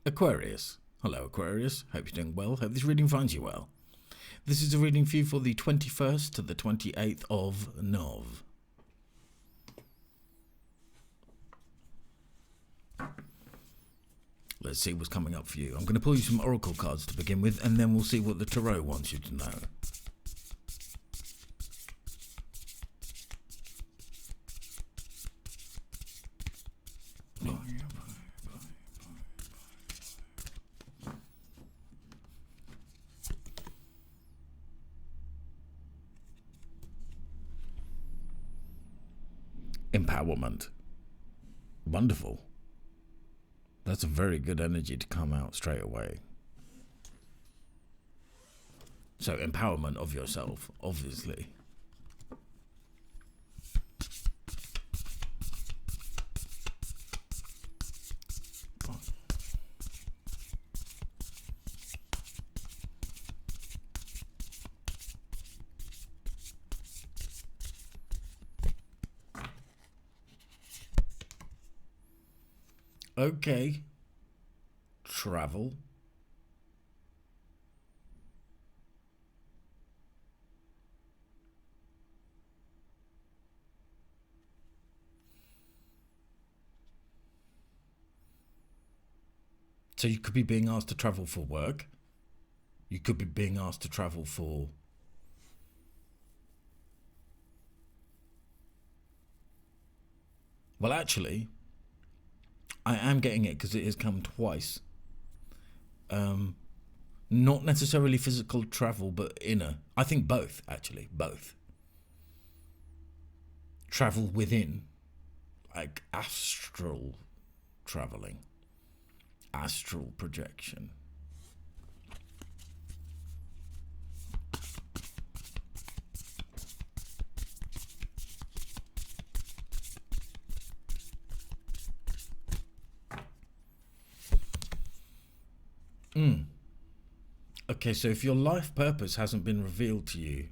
Aquarius. Hello Aquarius, hope you're doing well, hope this reading finds you well. This is a reading for you for the 21st to the 28th of Nov. Let's see what's coming up for you. I'm going to pull you some oracle cards to begin with, and then we'll see what the tarot wants you to know. Empowerment. Wonderful. That's a very good energy to come out straight away. So empowerment of yourself, obviously. Okay. Travel. So you could be being asked to travel for work. You could be being asked to travel for well, actually, I am getting it because it has come twice. Not necessarily physical travel, but inner. I think both, actually. Both. Travel within. Like astral traveling. Astral projection. Okay, so if your life purpose hasn't been revealed to you,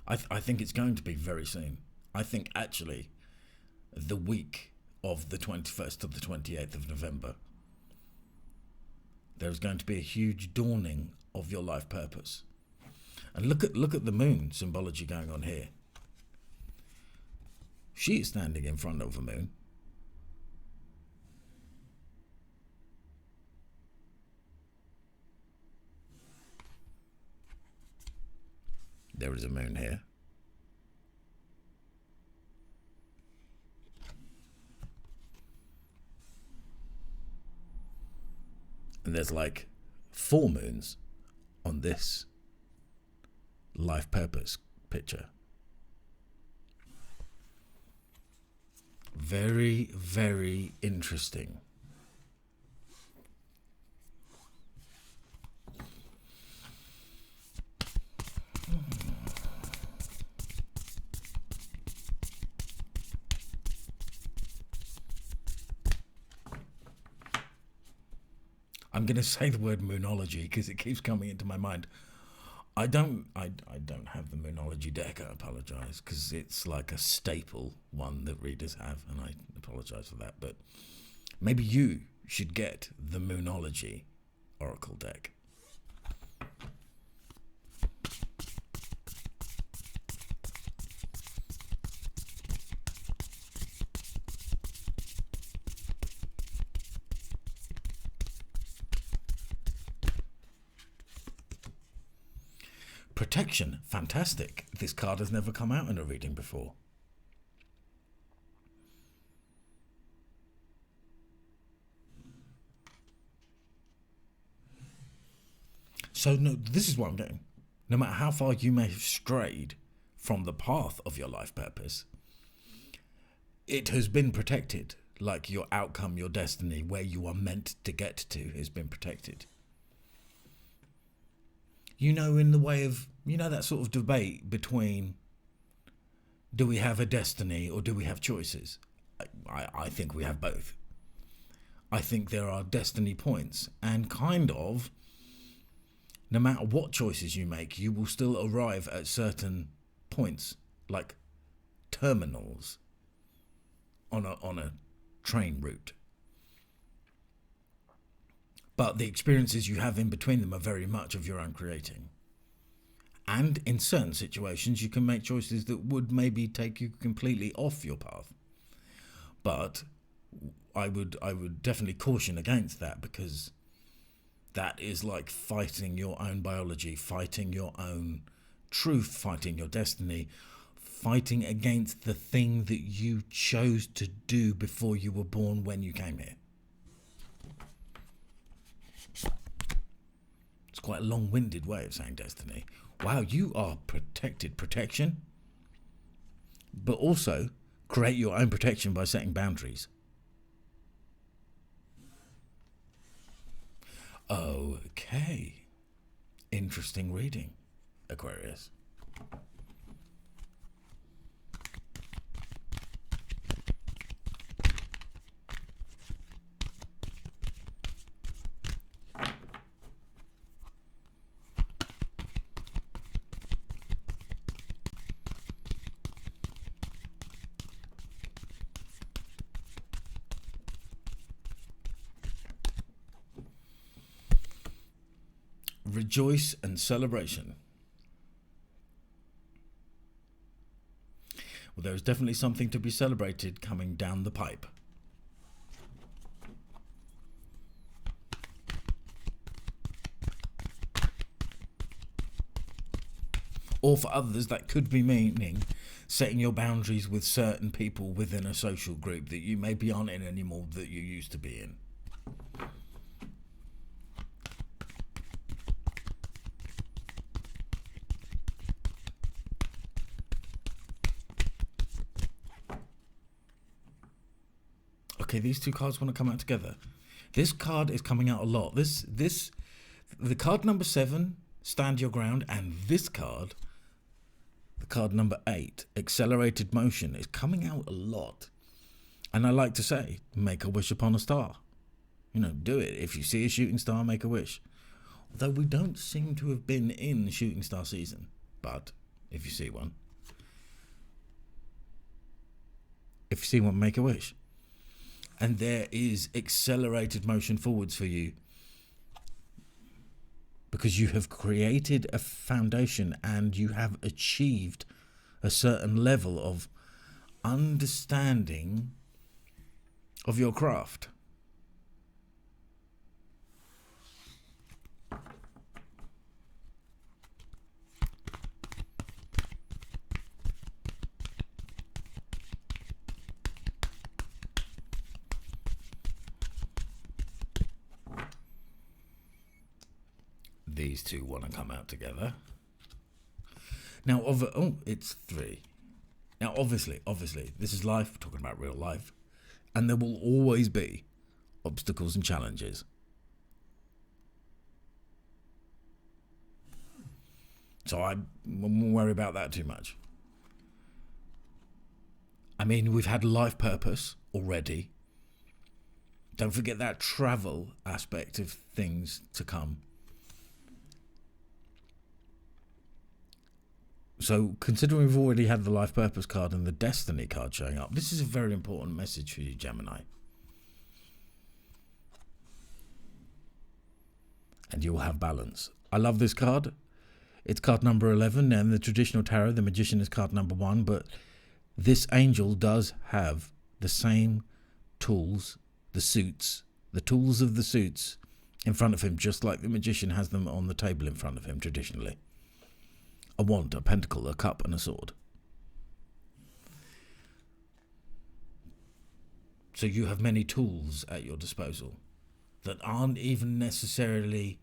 I think it's going to be very soon. I think actually the week of the 21st to the 28th of November, there's going to be a huge dawning of your life purpose. And look at the moon symbology going on here. She is standing in front of a moon. There is a moon here. And there's like 4 moons on this life purpose picture. Very, very interesting. I'm going to say the word moonology because it keeps coming into my mind. I don't have the moonology deck. I apologize because it's like a staple one that readers have, and I apologize for that. But maybe you should get the moonology oracle deck. Protection, fantastic. This card has never come out in a reading before. So no, this is what I'm getting. No matter how far you may have strayed from the path of your life purpose, it has been protected. Like your outcome, your destiny, where you are meant to get to has been protected. You know, in the way of, you know, that sort of debate between do we have a destiny or do we have choices? I think we have both. I think there are destiny points, and kind of, no matter what choices you make, you will still arrive at certain points, like terminals on a train route. But the experiences you have in between them are very much of your own creating. And in certain situations, you can make choices that would maybe take you completely off your path. But I would definitely caution against that, because that is like fighting your own biology, fighting your own truth, fighting your destiny, fighting against the thing that you chose to do before you were born, when you came here. It's quite a long-winded way of saying destiny. Wow, you are protected. Protection. But also create your own protection by setting boundaries. Okay. Interesting reading, Aquarius. Rejoice and celebration. Well, there is definitely something to be celebrated coming down the pipe. Or for others, that could be meaning setting your boundaries with certain people within a social group that you maybe aren't in anymore, that you used to be in. Okay, these two cards want to come out together. This card is coming out a lot. The card number 7, stand your ground, and this card, the card number 8, accelerated motion, is coming out a lot. And I like to say, make a wish upon a star. You know, do it. If you see a shooting star, make a wish. Although we don't seem to have been in shooting star season. But if you see one, make a wish. And there is accelerated motion forwards for you, because you have created a foundation and you have achieved a certain level of understanding of your craft. These two want to come out together. Now, it's 3. Now, obviously, this is life. We're talking about real life. And there will always be obstacles and challenges. So I won't worry about that too much. I mean, we've had life purpose already. Don't forget that travel aspect of things to come. So, considering we've already had the life purpose card and the destiny card showing up, this is a very important message for you, Gemini. And you'll have balance. I love this card. It's card number 11, and the traditional tarot, the magician is card number 1, but this angel does have the same tools, the tools of the suits in front of him, just like the magician has them on the table in front of him traditionally. A wand, a pentacle, a cup, and a sword. So you have many tools at your disposal that aren't even necessarily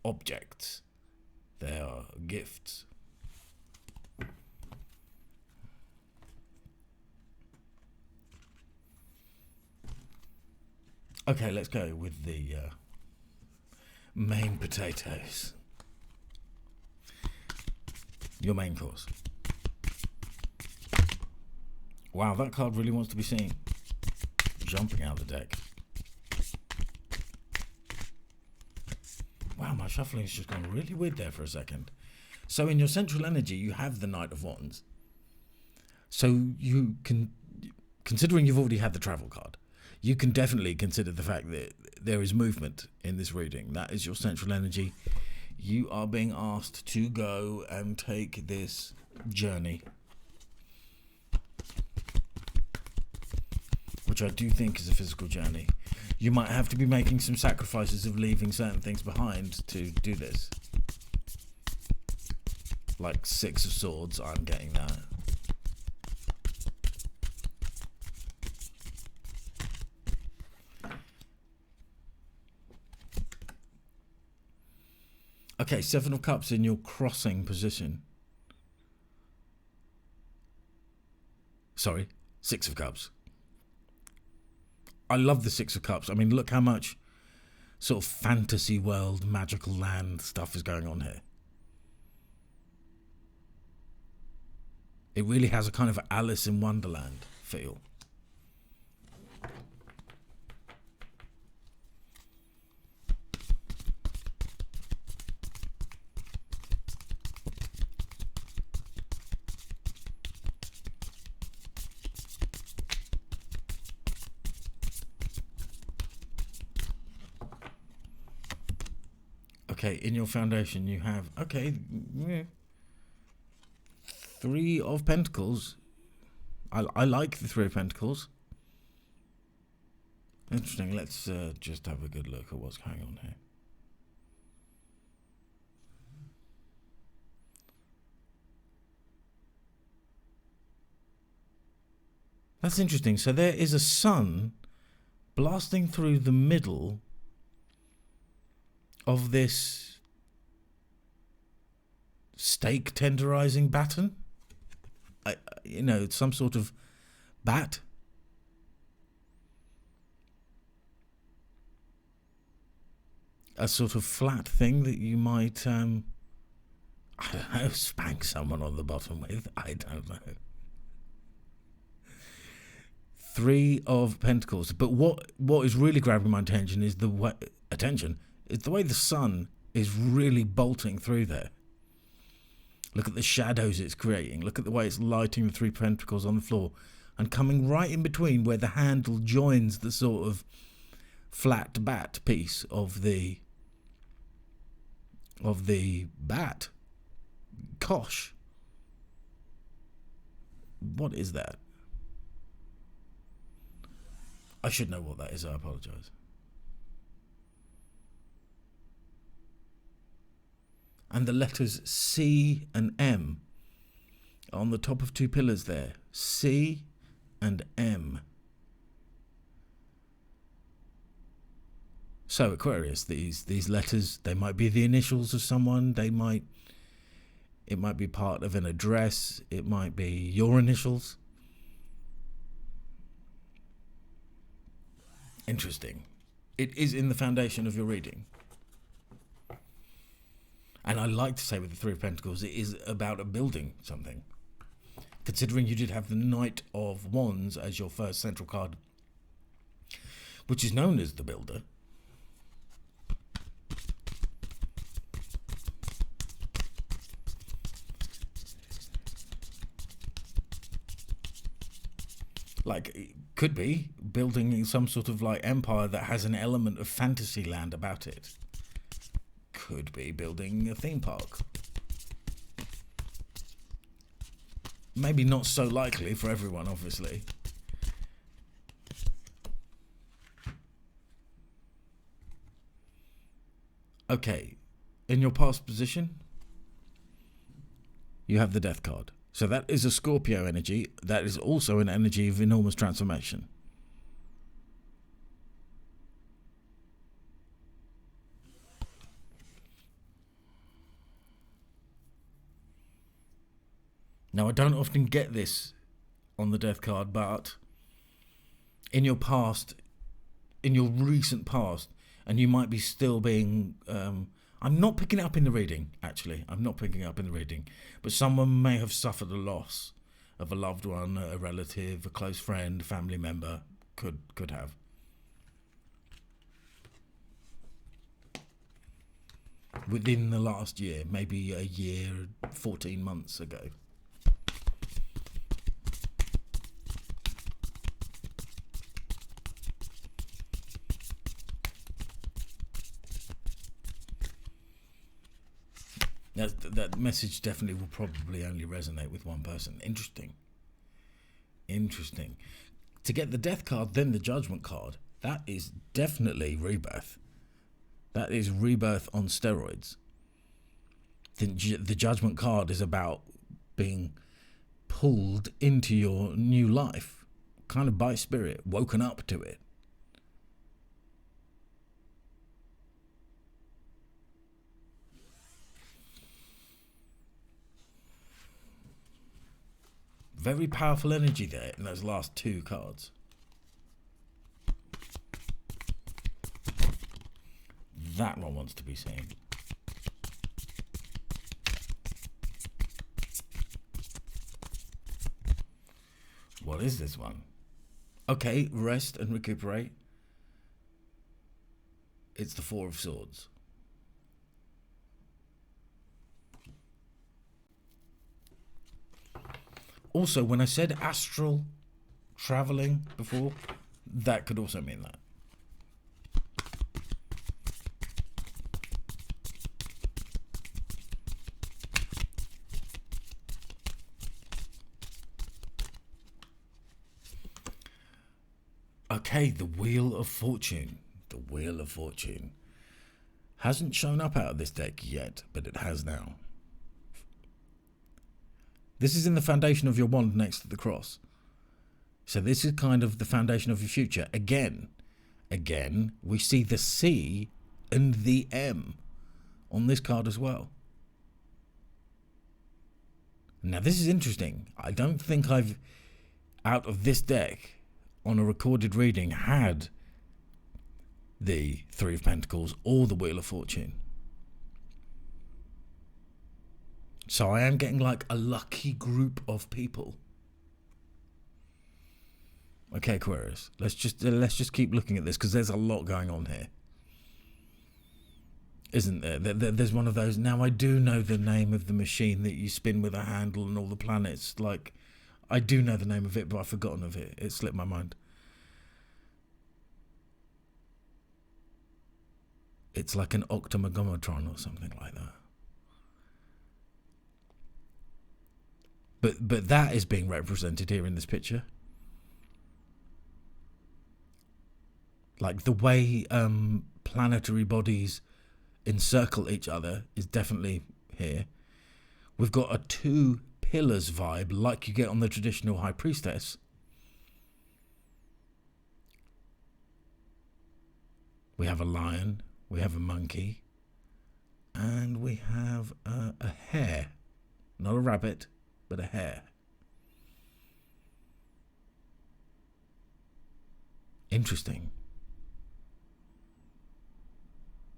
objects. They are gifts. Okay, let's go with the main potatoes. Your main course. Wow, that card really wants to be seen. Jumping out of the deck. Wow, my shuffling has just gone really weird there for a second. So in your central energy, you have the Knight of Wands. So you can, considering you've already had the travel card, you can definitely consider the fact that there is movement in this reading. That is your central energy. You are being asked to go and take this journey, which I do think is a physical journey. You might have to be making some sacrifices of leaving certain things behind to do this. Like 6 of Swords, I'm getting that. Okay, 7 of Cups in your crossing position. Sorry, 6 of Cups. I love the 6 of Cups. I mean, look how much sort of fantasy world, magical land stuff is going on here. It really has a kind of Alice in Wonderland feel. Okay, in your foundation you have, okay, 3 of Pentacles. I like the 3 of Pentacles. Interesting, let's just have a good look at what's going on here. That's interesting. So there is a sun blasting through the middle of this steak tenderizing baton. You know, some sort of bat. A sort of flat thing that you might, I don't know, spank someone on the bottom with. I don't know. 3 of Pentacles. But what is really grabbing my attention is the way, the sun is really bolting through there. Look at the shadows it's creating. Look at the way it's lighting the 3 pentacles on the floor and coming right in between where the handle joins the sort of flat bat piece of the bat. Gosh. What is that? I should know what that is. I apologise. And the letters C and M on the top of 2 pillars there. C and M. So Aquarius, these letters, they might be the initials of someone. It might be part of an address. It might be your initials. Interesting. It is in the foundation of your reading. And I like to say with the 3 of Pentacles, it is about building something. Considering you did have the Knight of Wands as your first central card, which is known as the Builder. Like, it could be building some sort of like empire that has an element of fantasy land about it. Could be building a theme park. Maybe not so likely for everyone, obviously. Okay, in your past position, you have the Death card. So that is a Scorpio energy. That is also an energy of enormous transformation. Now, I don't often get this on the Death card, but in your past, in your recent past, and you might be still being... I'm not picking it up in the reading, actually. I'm not picking it up in the reading. But someone may have suffered a loss of a loved one, a relative, a close friend, family member. Could have. Within the last year, maybe a year, 14 months ago. That message definitely will probably only resonate with one person. Interesting. To get the death card, then the judgment card, that is definitely rebirth. That is rebirth on steroids. The judgment card is about being pulled into your new life, kind of by spirit, woken up to it. Very powerful energy there in those last two cards. That one wants to be seen. What is this one? Okay, rest and recuperate. It's the Four of Swords. Also, when I said astral traveling before, that could also mean that. Okay, the Wheel of Fortune. The Wheel of Fortune. Hasn't shown up out of this deck yet, but it has now. This is in the foundation of your wand next to the cross. So this is kind of the foundation of your future. Again, we see the C and the M on this card as well. Now this is interesting. I don't think I've, out of this deck, on a recorded reading, had the Three of Pentacles or the Wheel of Fortune. So I am getting like a lucky group of people. Okay, Aquarius, let's just keep looking at this, because there's a lot going on here, isn't there? There's one of those. Now I do know the name of the machine that you spin with a handle and all the planets. Like, I do know the name of it, but I've forgotten of it. It slipped my mind. It's like an octamegomatron or something like that. But that is being represented here in this picture. Like the way planetary bodies encircle each other is definitely here. We've got a two pillars vibe like you get on the traditional High Priestess. We have a lion, we have a monkey, and we have a hare. Not a rabbit, but a hare. Interesting.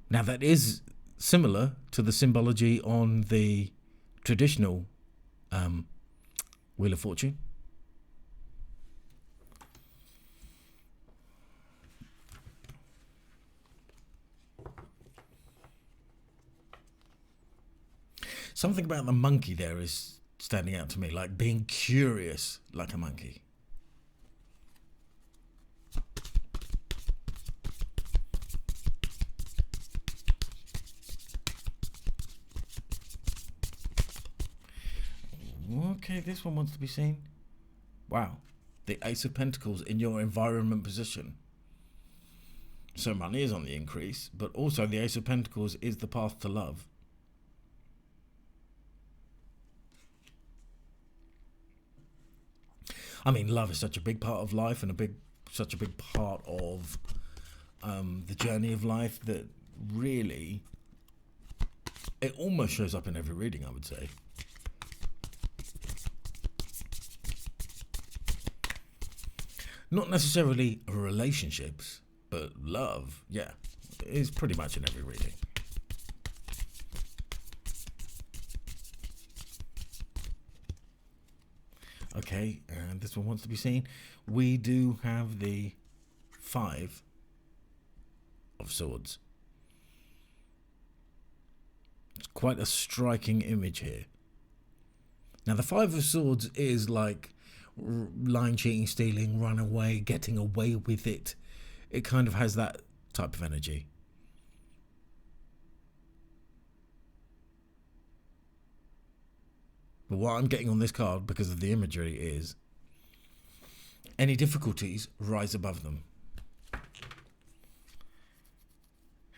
Now that is similar to the symbology on the traditional Wheel of Fortune. Something about the monkey there is standing out to me, like being curious like a monkey. Okay, this one wants to be seen. Wow. The Ace of Pentacles in your environment position. So money is on the increase, but also the Ace of Pentacles is the path to love. I mean, love is such a big part of life and such a big part of the journey of life that really it almost shows up in every reading, I would say. Not necessarily relationships, but love, yeah, is pretty much in every reading. Okay, and this one wants to be seen. We do have the Five of Swords. It's quite a striking image here. Now, the Five of Swords is like lying, cheating, stealing, run away, getting away with it. It kind of has that type of energy. But what I'm getting on this card, because of the imagery, is any difficulties, rise above them.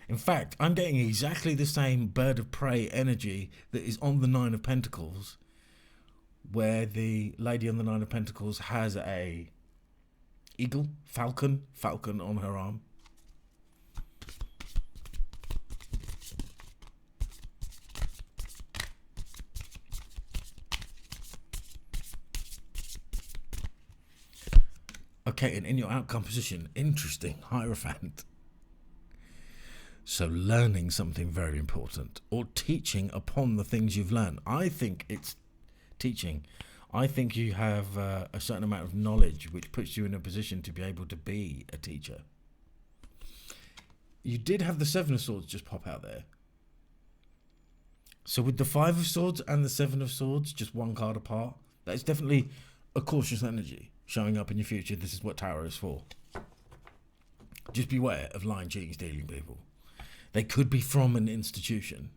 In fact, I'm getting exactly the same bird of prey energy that is on the Nine of Pentacles, where the lady on the Nine of Pentacles has a eagle, falcon on her arm. Okay, and in your outcome position, interesting, Hierophant. So learning something very important, or teaching upon the things you've learned. I think it's teaching. I think you have a certain amount of knowledge which puts you in a position to be able to be a teacher. You did have the Seven of Swords just pop out there. So with the Five of Swords and the Seven of Swords, just one card apart, that is definitely a cautious energy showing up in your future. This is what tarot is for. Just beware of lying, cheating, stealing people. They could be from an institution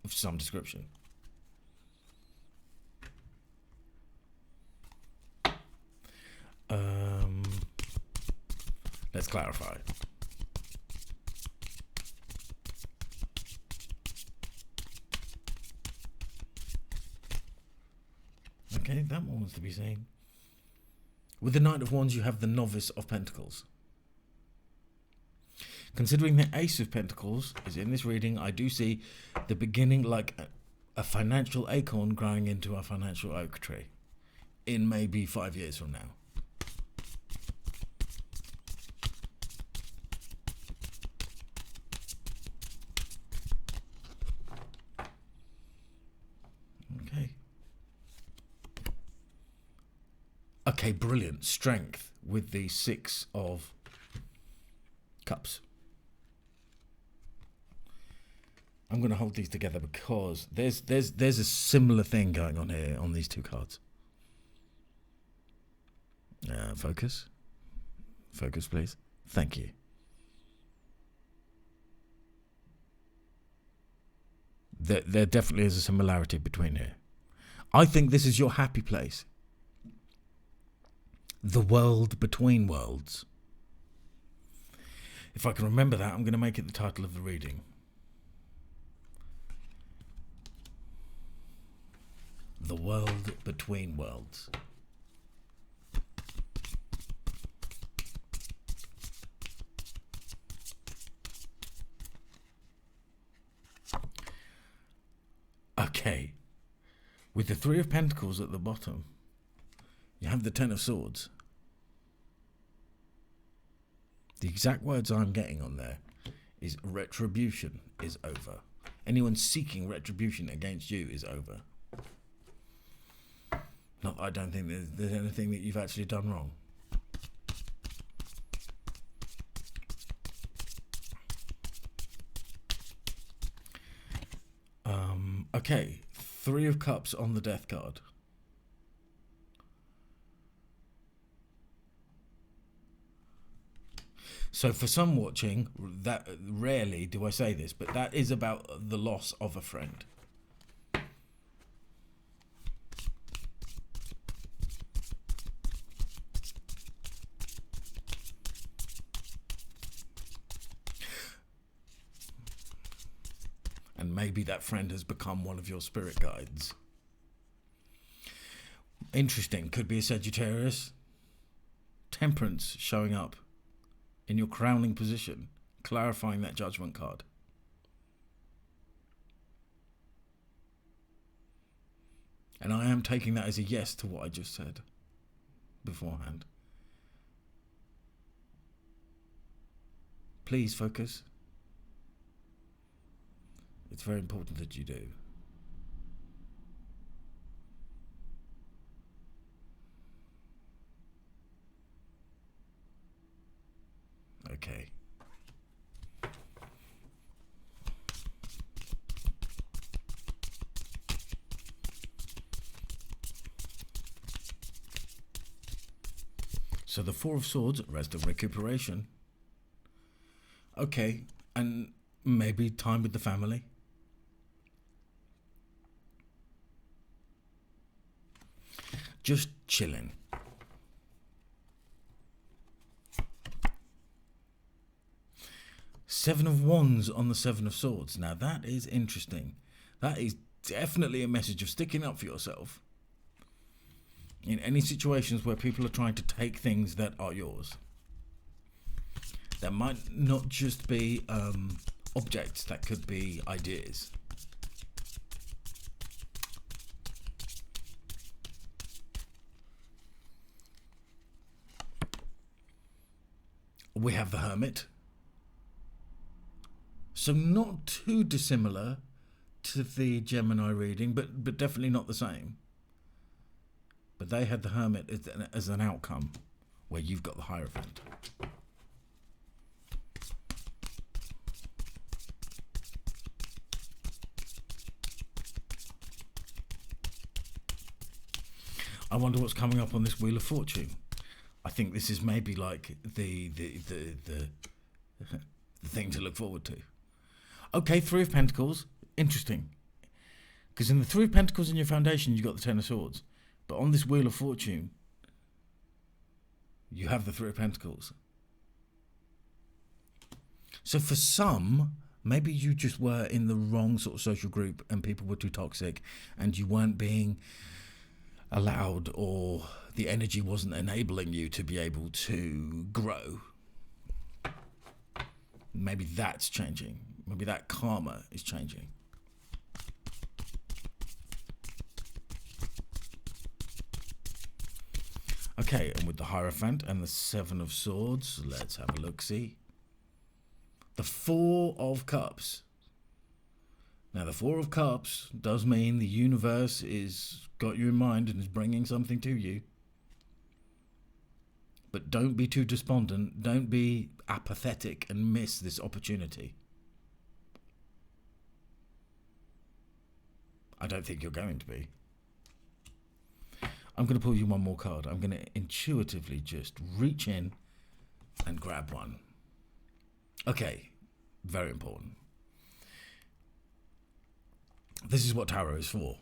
of some description. Let's clarify. Okay, that one wants to be seen. With the Knight of Wands, you have the Novice of Pentacles. Considering the Ace of Pentacles is in this reading, I do see the beginning, like a financial acorn growing into a financial oak tree in maybe 5 years from now. Okay, brilliant. Strength with the Six of Cups. I'm going to hold these together because there's a similar thing going on here on these two cards. Focus. Focus, please. Thank you. There definitely is a similarity between here. I think this is your happy place. The world between worlds. If I can remember that, I'm going to make it the title of the reading. The world between worlds. Okay. With the Three of Pentacles at the bottom, you have the Ten of Swords. The exact words I'm getting on there is retribution is over. Anyone seeking retribution against you is over. Not that I don't think there's anything that you've actually done wrong. Okay, Three of Cups on the Death card. So for some watching, that rarely do I say this, but that is about the loss of a friend. And maybe that friend has become one of your spirit guides. Interesting. Could be a Sagittarius. Temperance showing up in your crowning position, clarifying that Judgment card. And I am taking that as a yes to what I just said beforehand. Please focus. It's very important that you do. Okay. So the Four of Swords, rest of recuperation. Okay, and maybe time with the family. just chilling. Seven of Wands on the Seven of Swords. Now that is interesting. That is definitely a message of sticking up for yourself in any situations where people are trying to take things that are yours. That might not just be objects, that could be ideas. We have the Hermit. So not too dissimilar to the Gemini reading, but definitely not the same. But they had the Hermit as an outcome, where you've got the Hierophant. I wonder what's coming up on this Wheel of Fortune. I think this is maybe like the thing to look forward to. Okay, Three of Pentacles, interesting. Because in the Three of Pentacles in your foundation, you've got the Ten of Swords. But on this Wheel of Fortune, you have the Three of Pentacles. So for some, maybe you just were in the wrong sort of social group and people were too toxic and you weren't being allowed, or the energy wasn't enabling you to be able to grow. Maybe that's changing. Maybe that karma is changing. Okay, and with the Hierophant and the Seven of Swords, let's have a look-see. The Four of Cups. Now, the Four of Cups does mean the universe is got you in mind and is bringing something to you. But don't be too despondent. Don't be apathetic and miss this opportunity. I don't think you're going to be. I'm going to pull you one more card. I'm going to intuitively just reach in and grab one. Okay, very important. This is what tarot is for.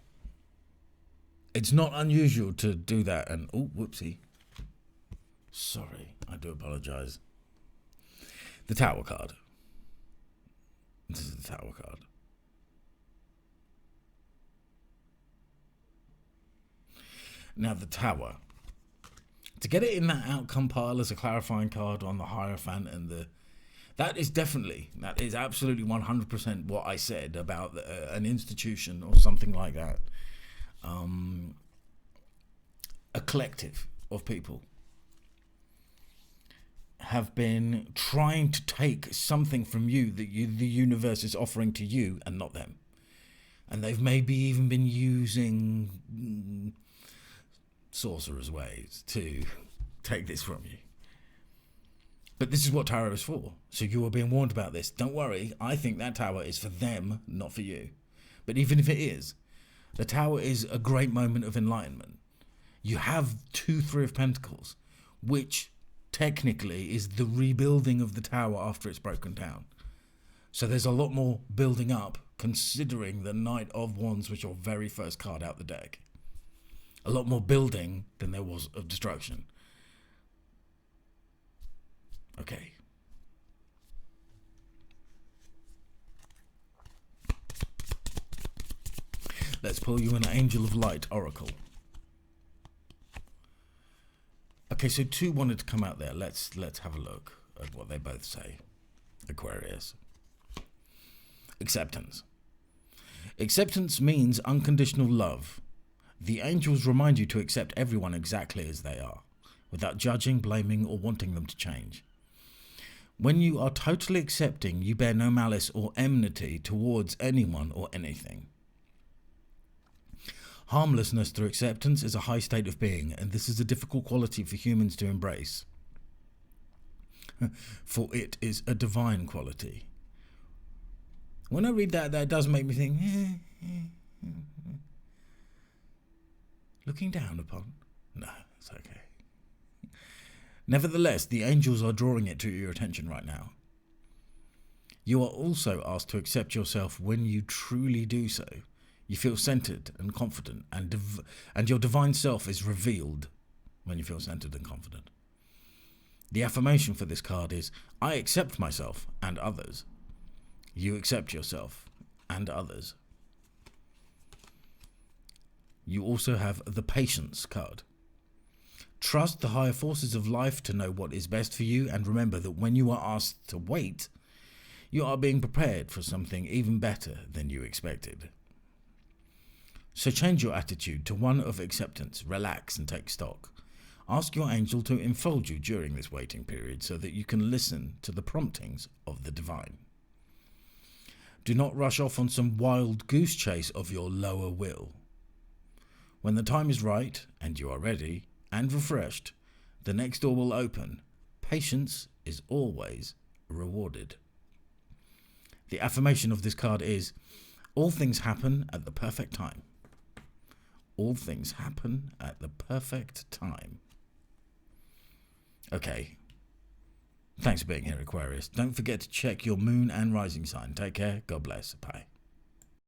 It's not unusual to do that and... Oh, whoopsie. Sorry, I do apologise. The Tower card. This is the Tower card. Now, the Tower. To get it in that outcome pile as a clarifying card on the Hierophant and the... That is absolutely 100% what I said about an institution or something like that. A collective of people have been trying to take something from you that the universe is offering to you and not them. And they've maybe even been using sorcerer's ways to take this from you. But this is what tarot is for. So you are being warned about this. Don't worry. I think that tower is for them, not for you. But even if it is, the Tower is a great moment of enlightenment. You have 2 Three of Pentacles, which technically is the rebuilding of the Tower after it's broken down. So there's a lot more building up, considering the Knight of Wands was your very first card out the deck. A lot more building than there was of destruction. Okay. Let's pull you an Angel of Light Oracle. Okay, so 2 wanted to come out there. Let's have a look at what they both say. Aquarius. Acceptance. Acceptance means unconditional love. The angels remind you to accept everyone exactly as they are, without judging, blaming, or wanting them to change. When you are totally accepting, you bear no malice or enmity towards anyone or anything. Harmlessness through acceptance is a high state of being, and this is a difficult quality for humans to embrace. For it is a divine quality. When I read that does make me think, looking down upon? No, it's okay. Nevertheless, the angels are drawing it to your attention right now. You are also asked to accept yourself when you truly do so. You feel centered and confident, and your divine self is revealed when you feel centered and confident. The affirmation for this card is, I accept myself and others. You accept yourself and others. You also have the Patience card. Trust the higher forces of life to know what is best for you, and remember that when you are asked to wait, you are being prepared for something even better than you expected. So change your attitude to one of acceptance, relax and take stock. Ask your angel to enfold you during this waiting period so that you can listen to the promptings of the divine. Do not rush off on some wild goose chase of your lower will. When the time is right and you are ready and refreshed, the next door will open. Patience is always rewarded. The affirmation of this card is, all things happen at the perfect time. All things happen at the perfect time. Okay. Thanks for being here, Aquarius. Don't forget to check your moon and rising sign. Take care. God bless. Bye.